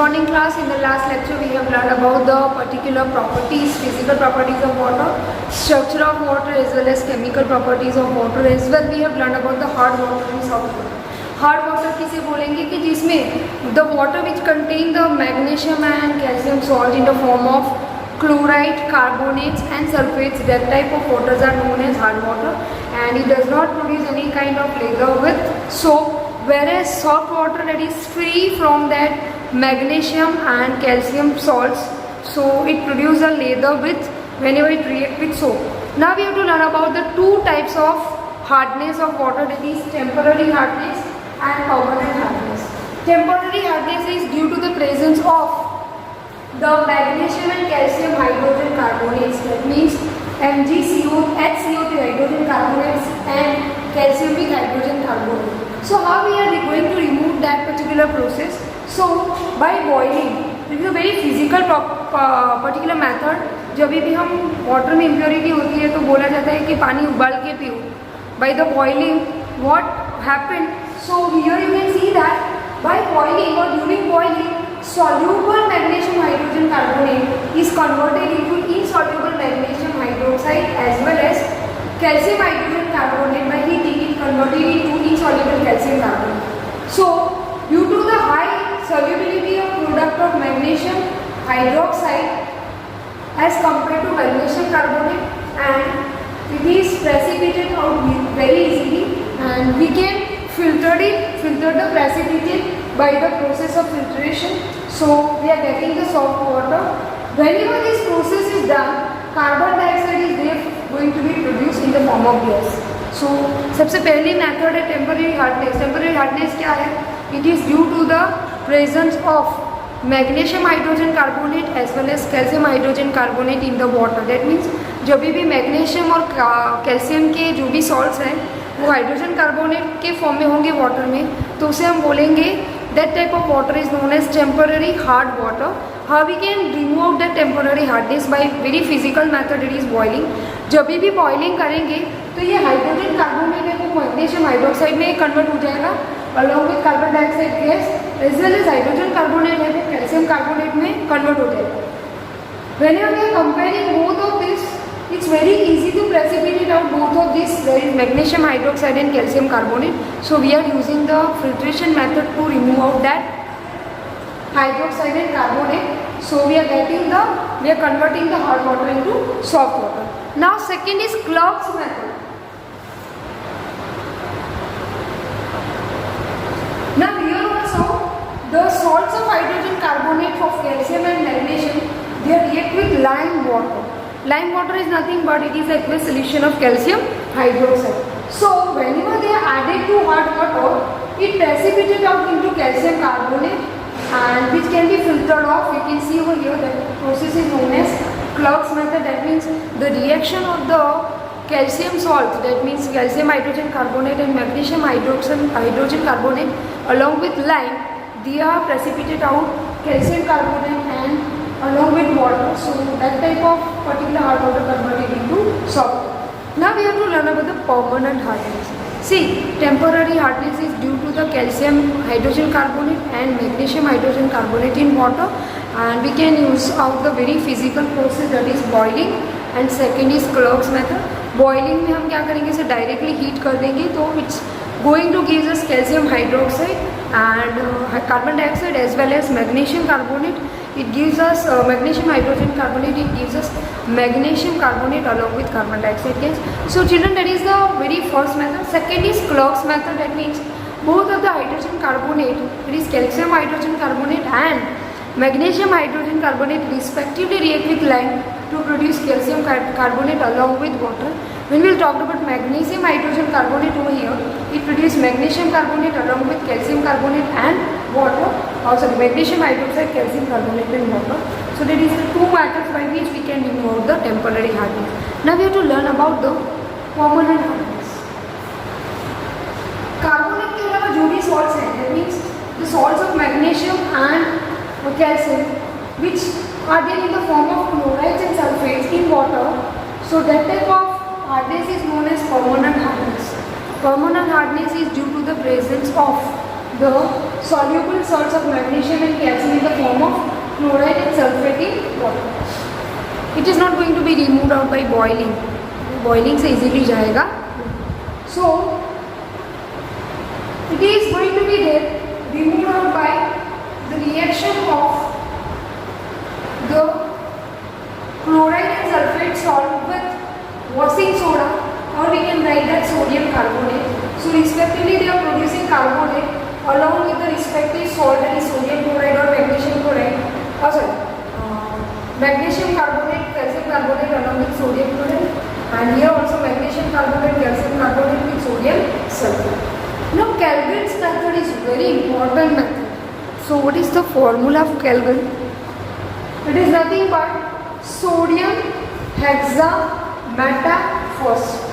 morning class, in the last lecture we have learned about the particular properties, physical properties of water, structure of water as well as chemical properties of water as well. We have learned about the hard water and soft water. Hard water किसे बोलेंगे कि जिसमें the water which contain the magnesium and calcium salt in the form of chloride, carbonates and sulfates. That type of waters are known as hard water, and it does not produce any kind of lather with soap, whereas soft water that is free from that magnesium and calcium salts, so it produces a lather with whenever it reacts with soap. Now we have to learn about the two types of hardness of water, that is temporary hardness and permanent hardness. Temporary hardness is due to the presence of the magnesium and calcium hydrogen carbonates, that means MgCO, HCO3 hydrogen carbonates and calciumic hydrogen carbonate. So how we are going to remove that particular process? So by boiling, it is a very physical particular method. जब भी हम water में impurity होती है तो बोला जाता है कि पानी उबाल के पियो. By the boiling, what happened? So here you can see that by boiling or during boiling, soluble magnesium hydrogen carbonate is converted into insoluble magnesium hydroxide as well as calcium hydrogen carbonate. By heating it converted into insoluble calcium carbonate. So due to the high solubility of product of magnesium hydroxide as compared to magnesium carbonate, and it is precipitated out very easily, and we can filter the precipitate by the process of filtration. So we are getting the soft water. Whenever this process is done, carbon dioxide is there going to be produced in the form of gas. So सबसे पहली method है temporary hardness. Temporary hardness क्या है? It is due to the presence of magnesium hydrogen carbonate as well as calcium hydrogen carbonate in the water. That means जब भी magnesium और calcium के जो भी सॉल्ट्स हैं वो हाइड्रोजन कार्बोनेट के फॉर्म में होंगे वाटर में, तो उसे हम बोलेंगे that type of water is known as temporary hard water. How we can remove that temporary hardness? By very physical method, it is boiling. जब भी boiling करेंगे तो ये हाइड्रोजन कार्बोनेट है वो मैग्नीशियम हाइड्रोक्साइड में कन्वर्ट हो जाएगा along with carbon dioxide gas as well as hydrogen carbonate है वो कैल्शियम कार्बोनेट में कन्वर्ट हो जाएगा. Whenever we are comparing both of this, it's very easy to precipitate out both of this. There is magnesium hydroxide and calcium carbonate. So we are using the filtration method to remove out that hydroxide and carbonate. So we are converting the hard water into soft water. Now second is Clark's method. Now here also the salts of hydrogen carbonate of calcium and magnesium, they react with lime water. Lime water is nothing but it is aqueous solution of calcium hydroxide. So whenever they are added to hard water, it precipitates out into calcium carbonate, and which can be filtered off. You can see over here that process is known as Clark's method. That means the reaction of the calcium salt, that means calcium hydrogen carbonate and magnesium hydrogen carbonate along with lime, they are precipitate out calcium carbonate and along with water. So that type of particular hard water converted into soft. Now we have to learn about the permanent hardness. See, temporary hardness is due to the calcium hydrogen carbonate and magnesium hydrogen carbonate in water, and we can use out the very physical process, that is boiling, and second is Clark's method. Boiling में हम क्या करेंगे, इसे directly heat कर देंगे तो it's going to give us calcium hydroxide and carbon dioxide as well as magnesium carbonate. It gives us magnesium hydrogen carbonate, it gives us magnesium carbonate along with carbon dioxide gas. So children, that is the very first method. Second is Clark's method. That means both of the hydrogen carbonate, it is calcium hydrogen carbonate and magnesium hydrogen carbonate respectively react with lime to produce calcium carbonate along with water. When we will talk about magnesium hydrogen carbonate over here, it produces magnesium carbonate along with calcium carbonate and water. Magnesium hydroxide, calcium carbonate and water. So that is the two methods by which we can remove the temporary hardness. Now we have to learn about the permanent hardness. Carbonate के अलावा जो भी salts हैं, that means the salts of magnesium and calcium, which are there in the form of chlorides and sulfates in water. So that type of hardness is known as permanent hardness. Permanent hardness is due to the presence of the soluble salts of magnesium and calcium in the form of chloride and sulfate in water. It is not going to be removed out by boiling. Boiling से easily जाएगा. So it is going to be there removed out by the reaction of the chloride and sulfate salt with washing soda, or we can write that sodium carbonate. So respectively they are producing carbonate along with the respective salt, that is sodium chloride or magnesium chloride. Magnesium carbonate, calcium carbonate along with sodium chloride, and here also magnesium carbonate, calcium carbonate with sodium sulfate. Now Calvin's method is very important method. So what is the formula of Calvin? It is nothing but sodium hexametaphosphate.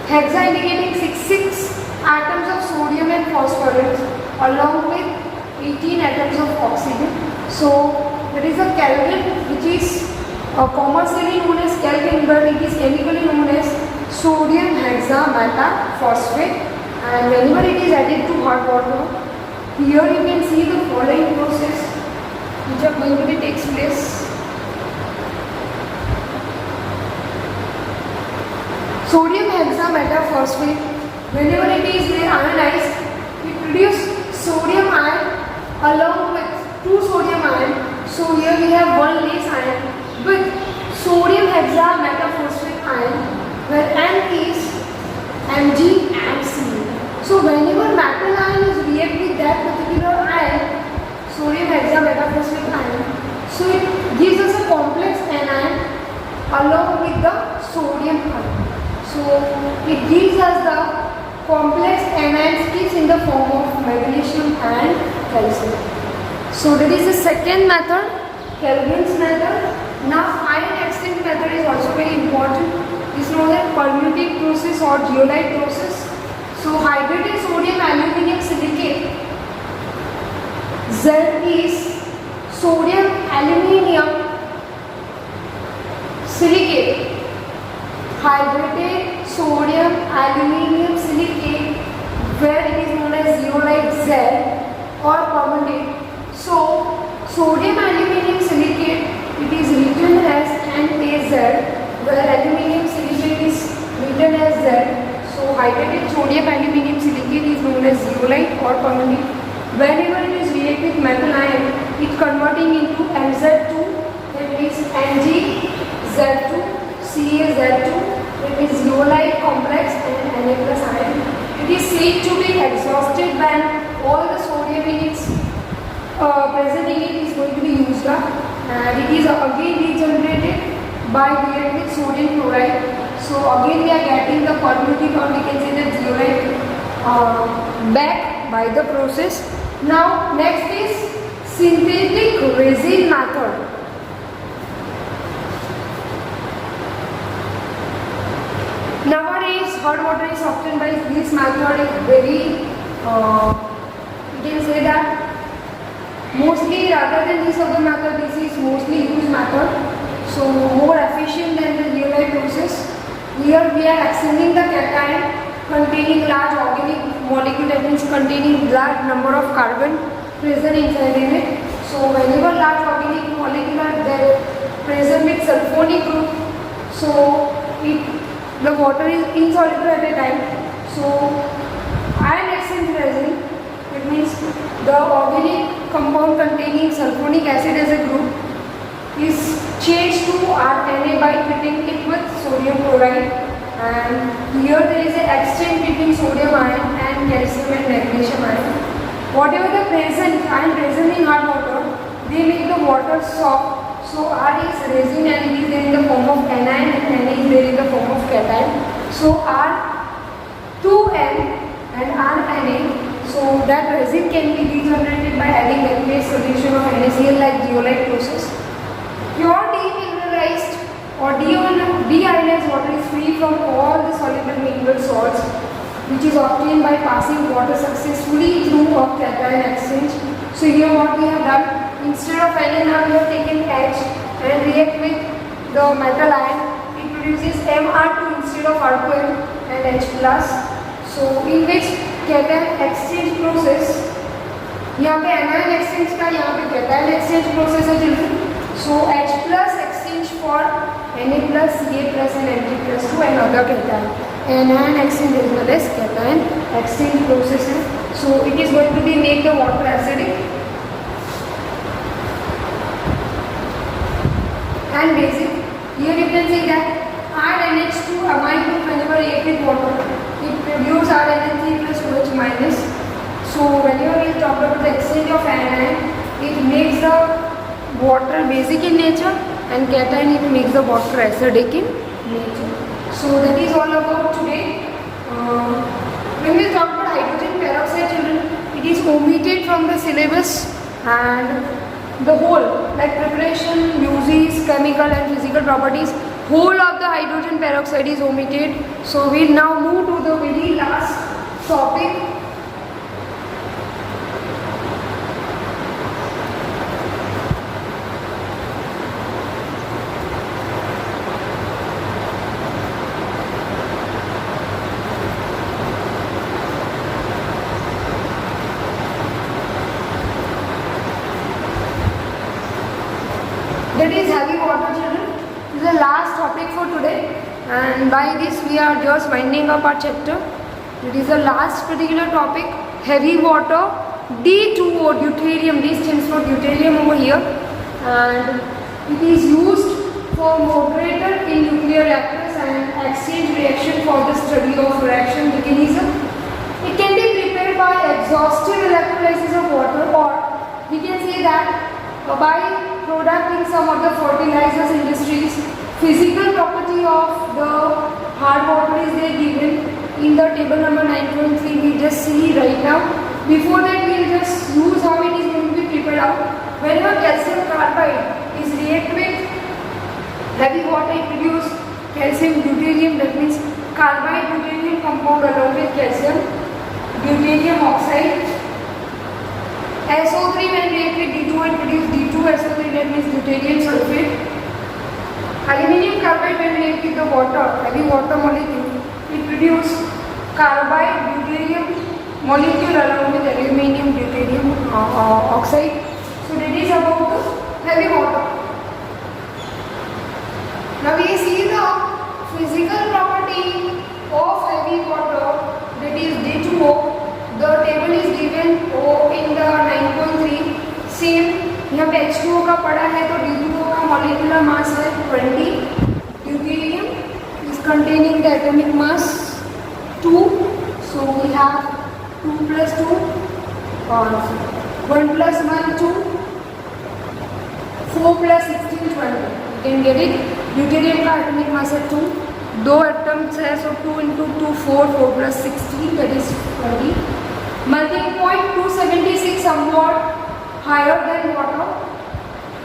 Hexa indicating 6 atoms of sodium and phosphorus along with 18 atoms of oxygen. So that is a Calvin, which is commercially known as Calvin, but it is chemically known as sodium hexametaphosphate. And whenever it is added to hot water, here you can see the following process which are going to be takes place. Sodium hexametaphosphate, whenever it is ionized, it produces sodium ion along with 2 sodium ion. So here we have 1 less ion with sodium hexametaphosphate ion, where N is Mg and Cu. So whenever metal ion is react with that particular ion, sodium hexametaphosphate ion, so it gives us a complex anion along with the sodium ion. So it gives us the complex anions in the form of magnesium and calcium. So that is the second method, Calvin's method. Now ion exchange method is also very important. It's known as permutic process or zeolite process. So hydrated sodium aluminium silicate, Z is sodium aluminium silicate, hydrated sodium aluminium silicate, where it is known as zeolite Z or permanganate. So sodium aluminium silicate, it is written as NaZ, where aluminium silicate is written as Z. So hydrated sodium aluminium silicate is known as zeolite or permanganate. Whenever it is react with metal ion, it converting into Mz2, that is MgZ2, CaZ2, it is zeolite complex and Na plus ion. It is said to be exhausted when all the sodium in its present in it is going to be used up, and it is again regenerated by react with sodium chloride. So again we are getting the permutic, or we can say that zeolite back by the process. Now next is synthetic resin method. Nowadays hot water is obtained by this method is very, you can say that mostly rather than this other method, this is mostly used method. So more efficient than the zeolite process. Here we are extending the cation containing large organic molecule, that means containing large number of carbon present inside in it. So whenever large organic molecule are there present with sulfonic group, so the water is insoluble at a time. So ion exchange resin, it means the organic compound containing sulfonic acid as a group is changed to RNA by treating it with sodium chloride, and here there is an exchange between sodium ion and calcium and magnesium ion. Whatever the ion present in hot water, they make the water soft. So R is resin and it is there in the form of anion, and Na is there in the form of cation. So R2N and RNA, so that resin can be regenerated by adding aqueous solution of NaCl like zeolite process. Pure demineralized or deionized water is free from all the soluble mineral salts, which is obtained by passing water successfully through a cation exchange. So here what we have done, instead of Na, we have taken H and react with the metal ion, it produces Mr2 instead of R2M and H+. So in which cation exchange process, यहाँ पे anion exchange का, यहाँ पे cation exchange process है children. So H plus exchange for Na plus, Ca plus and Mg plus to another cation. Anion exchange as well as cation exchange process है. So it is going to be make the water acidic and basic. Here you can see that RNH2 amine group whenever react with water, it produce RNH3 plus OH minus. So whenever we talk about the exchange of anion, it makes the water basic in nature, and cation it makes the water acidic in nature. So that is all about today. When we talk about hydrogen peroxide, children, it is omitted from the syllabus, and the whole like preparation, uses, chemical and physical properties, whole of the hydrogen peroxide is omitted. So we will now move to the very last topic. That is heavy water, children. This is the last topic for today, and by this we are just winding up our chapter. It is the last particular topic, heavy water, D2O, deuterium. This stands for deuterium over here, and it is used for moderator in nuclear reactors and exchange reaction for the study of reaction mechanism. It can be prepared by exhaustive electrolysis of water, or we can say that by product in some of the fertilizers industries. Physical property of the hard water is there given in the table number 9.3. we just see right now. Before that we will just use how it is going to be prepared out. Whenever calcium carbide is react with heavy water, it produce calcium deuterium, that means carbide deuterium compound along with calcium deuterium oxide. SO3 when react with D2 and produce D2SO3, that means deuterium sulfate. Aluminium carbide when react with the water, heavy water molecule, it produce carbide deuterium molecule along with aluminium deuterium oxide. So that is about the heavy water. Now we see the physical property of heavy water, that is D2O. The table is given in the 9.3. Same यहाँ पे H2O का पड़ा है, तो D2O का molecular mass है 20. Deuterium is containing the atomic mass 2. So we have 2 plus 2 or 1 plus 1 2, 4 plus 16 20. You can get it. Deuterium का atomic mass है 2. दो atoms है, so 2 into 2 4, 4 plus 16, that is 20. Melting point 276, somewhat higher than water.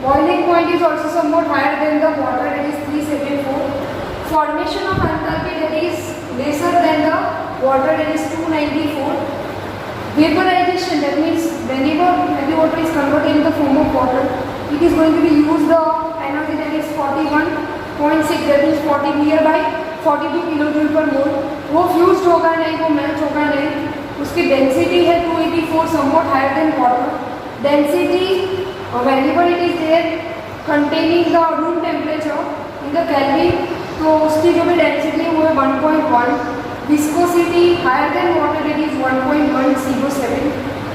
Boiling point is also somewhat higher than the water, that is 374. Formation of enthalpy, that is lesser than the water, that is 294. Vaporization, that means whenever heavy water is converted in the form of water, it is going to be used the energy, that is 41.6, that is 40 nearby 42 kilojoule पर मोल. वो fused होगा नहीं, वो melt होगा नहीं. उसकी density है 284, somewhat higher than water. Density whenever it is there containing the room temperature in the Kelvin, तो उसकी जो भी डेंसिटी है वो है 1.1. Viscosity higher than water, it is 1.107.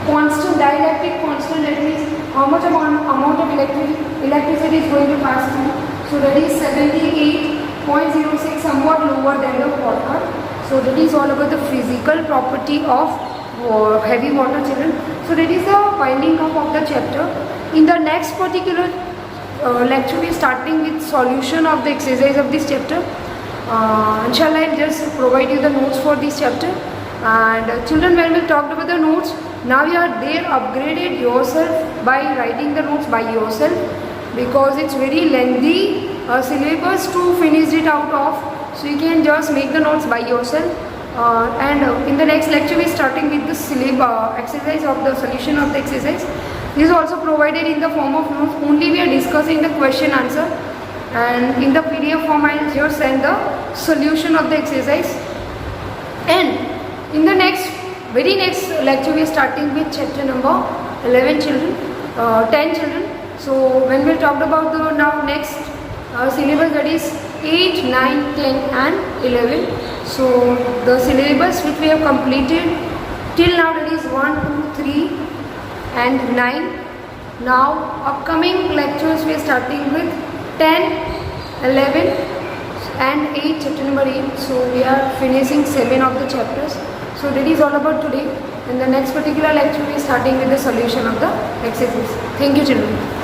constant dielectric constant, that means how much amount of electricity is going to pass through. So that is 78.06, somewhat lower than the water. So that is all about the physical property of heavy water, children. So that is the winding up of the chapter. In the next particular lecture we are starting with solution of the exercise of this chapter. Inshallah I'll just provide you the notes for this chapter. And children, when we talked about the notes, now you are there upgraded yourself by writing the notes by yourself, because it's very lengthy syllabus to finish it out of. So you can just make the notes by yourself. And in the next lecture we are starting with the syllabus exercise of the solution of the exercise. This is also provided in the form of notes. Only we are discussing the question answer, and in the PDF form I will just send the solution of the exercise. And in the very next lecture we are starting with chapter number 11 children, 10 children. So when we talked about the now next syllabus, that is 8, 9, 10 and 11. So the syllabus which we have completed till now, that is 1, 2, 3 and 9. Now upcoming lectures we are starting with 10, 11 and 8, chapter number 8. So we are finishing 7 of the chapters. So that is all about today. In the next particular lecture we are starting with the solution of the exercise. Thank you children.